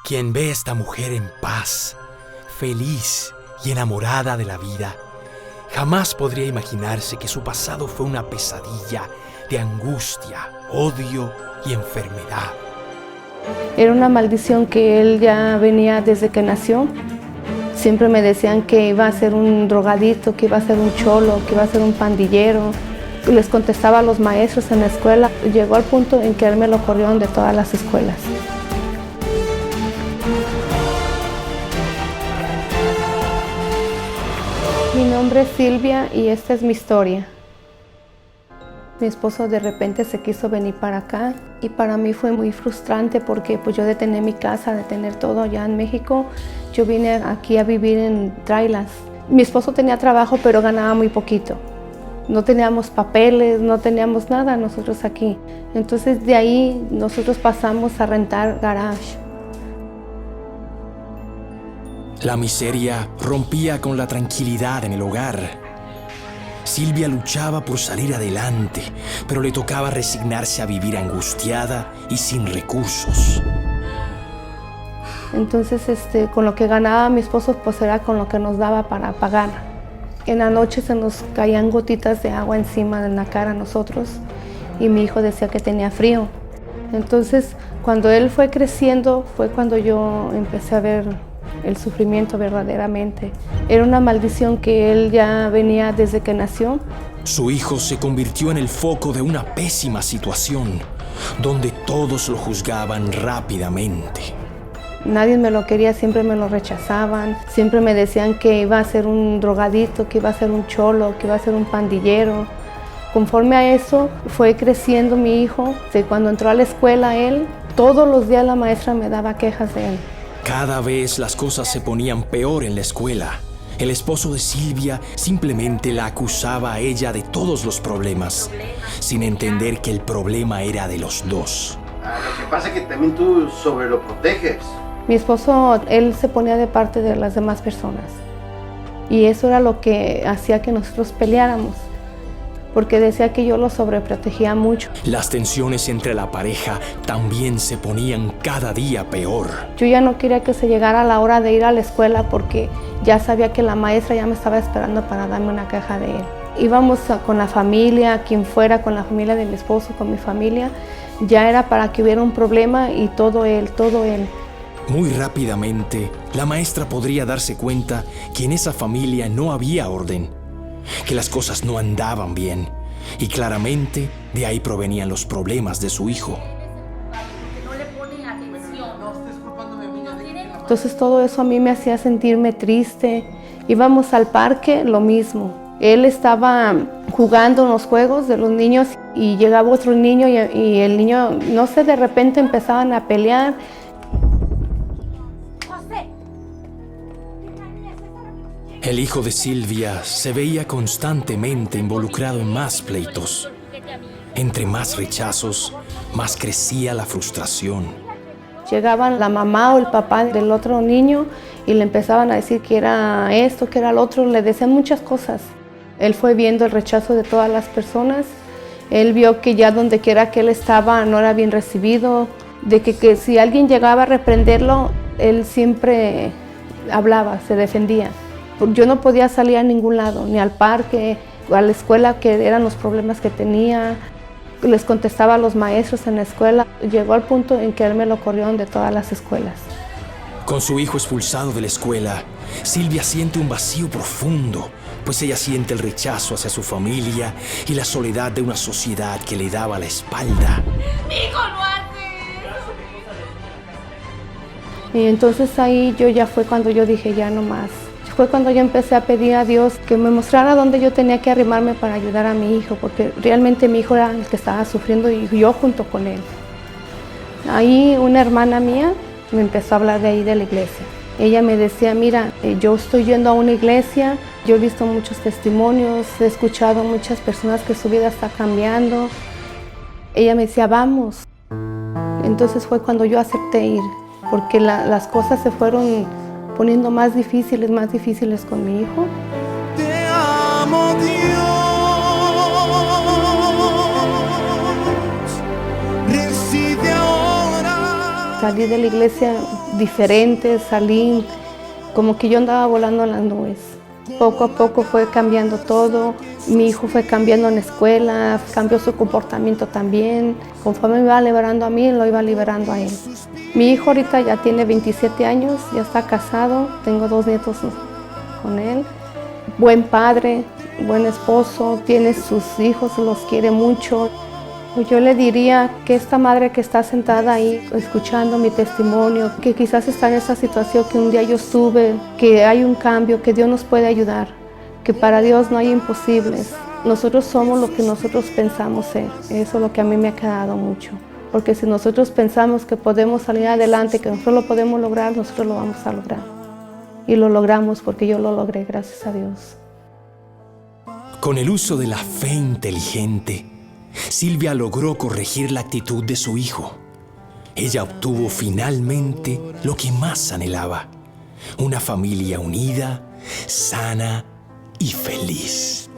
Quien ve a esta mujer en paz, feliz y enamorada de la vida, jamás podría imaginarse que su pasado fue una pesadilla de angustia, odio y enfermedad. Era una maldición que él ya venía desde que nació. Siempre me decían que iba a ser un drogadito, que iba a ser un cholo, que iba a ser un pandillero. Les contestaba a los maestros en la escuela. Llegó al punto en que él me lo corrieron de todas las escuelas. Mi nombre es Silvia y esta es mi historia. Mi esposo de repente se quiso venir para acá y para mí fue muy frustrante porque pues yo de tener mi casa, de tener todo allá en México, yo vine aquí a vivir en Trailas. Mi esposo tenía trabajo pero ganaba muy poquito. No teníamos papeles, no teníamos nada nosotros aquí. Entonces de ahí nosotros pasamos a rentar garage. La miseria rompía con la tranquilidad en el hogar. Silvia luchaba por salir adelante, pero le tocaba resignarse a vivir angustiada y sin recursos. Entonces con lo que ganaba mi esposo pues era con lo que nos daba para pagar. En la noche se nos caían gotitas de agua encima en la cara a nosotros y mi hijo decía que tenía frío. Entonces cuando él fue creciendo fue cuando yo empecé a ver el sufrimiento verdaderamente. Era una maldición que él ya venía desde que nació. Su hijo se convirtió en el foco de una pésima situación, donde todos lo juzgaban rápidamente. Nadie me lo quería, siempre me lo rechazaban, siempre me decían que iba a ser un drogadito, que iba a ser un cholo, que iba a ser un pandillero. Conforme a eso fue creciendo mi hijo. Cuando entró a la escuela él, todos los días la maestra me daba quejas de él. Cada vez las cosas se ponían peor en la escuela. El esposo de Silvia simplemente la acusaba a ella de todos los problemas, sin entender que el problema era de los dos. Lo que pasa es que también tú sobre lo proteges. Mi esposo, él se ponía de parte de las demás personas. Y eso era lo que hacía que nosotros peleáramos, porque decía que yo lo sobreprotegía mucho. Las tensiones entre la pareja también se ponían cada día peor. Yo ya no quería que se llegara la hora de ir a la escuela porque ya sabía que la maestra ya me estaba esperando para darme una caja de él. Íbamos con la familia, quien fuera, con la familia de mi esposo, con mi familia. Ya era para que hubiera un problema y todo él. Muy rápidamente, la maestra podría darse cuenta que en esa familia no había orden, que las cosas no andaban bien, y claramente de ahí provenían los problemas de su hijo. Entonces todo eso a mí me hacía sentirme triste. Íbamos al parque, lo mismo. Él estaba jugando en los juegos de los niños y llegaba otro niño y el niño, no sé, de repente empezaban a pelear. El hijo de Silvia se veía constantemente involucrado en más pleitos. Entre más rechazos, más crecía la frustración. Llegaban la mamá o el papá del otro niño y le empezaban a decir que era esto, que era el otro, le decían muchas cosas. Él fue viendo el rechazo de todas las personas. Él vio que ya donde quiera que él estaba no era bien recibido, de que si alguien llegaba a reprenderlo, él siempre hablaba, se defendía. Yo no podía salir a ningún lado, ni al parque, a la escuela, que eran los problemas que tenía. Les contestaba a los maestros en la escuela. Llegó al punto en que él me lo corrieron de todas las escuelas. Con su hijo expulsado de la escuela, Silvia siente un vacío profundo, pues ella siente el rechazo hacia su familia y la soledad de una sociedad que le daba la espalda. ¡Mi hijo lo hace! Y entonces ahí ya fue cuando yo dije, ya no más. Fue cuando yo empecé a pedir a Dios que me mostrara dónde yo tenía que arrimarme para ayudar a mi hijo, porque realmente mi hijo era el que estaba sufriendo y yo junto con él. Ahí una hermana mía me empezó a hablar de ahí de la iglesia. Ella me decía, mira, yo estoy yendo a una iglesia, yo he visto muchos testimonios, he escuchado muchas personas que su vida está cambiando. Ella me decía, vamos. Entonces fue cuando yo acepté ir, porque las cosas se fueron poniendo más difíciles con mi hijo. Te amo, Dios. Reside ahora. Salí de la iglesia diferente, salí como que yo andaba volando en las nubes. Poco a poco fue cambiando todo, mi hijo fue cambiando en la escuela, cambió su comportamiento también. Conforme me iba liberando a mí, lo iba liberando a él. Mi hijo ahorita ya tiene 27 años, ya está casado, tengo 2 nietos con él. Buen padre, buen esposo, tiene sus hijos, los quiere mucho. Yo le diría que esta madre que está sentada ahí escuchando mi testimonio, que quizás está en esa situación que un día yo estuve, que hay un cambio, que Dios nos puede ayudar, que para Dios no hay imposibles. Nosotros somos lo que nosotros pensamos ser. Eso es lo que a mí me ha quedado mucho. Porque si nosotros pensamos que podemos salir adelante, que nosotros lo podemos lograr, nosotros lo vamos a lograr. Y lo logramos porque yo lo logré, gracias a Dios. Con el uso de la fe inteligente, Silvia logró corregir la actitud de su hijo. Ella obtuvo finalmente lo que más anhelaba: una familia unida, sana y feliz.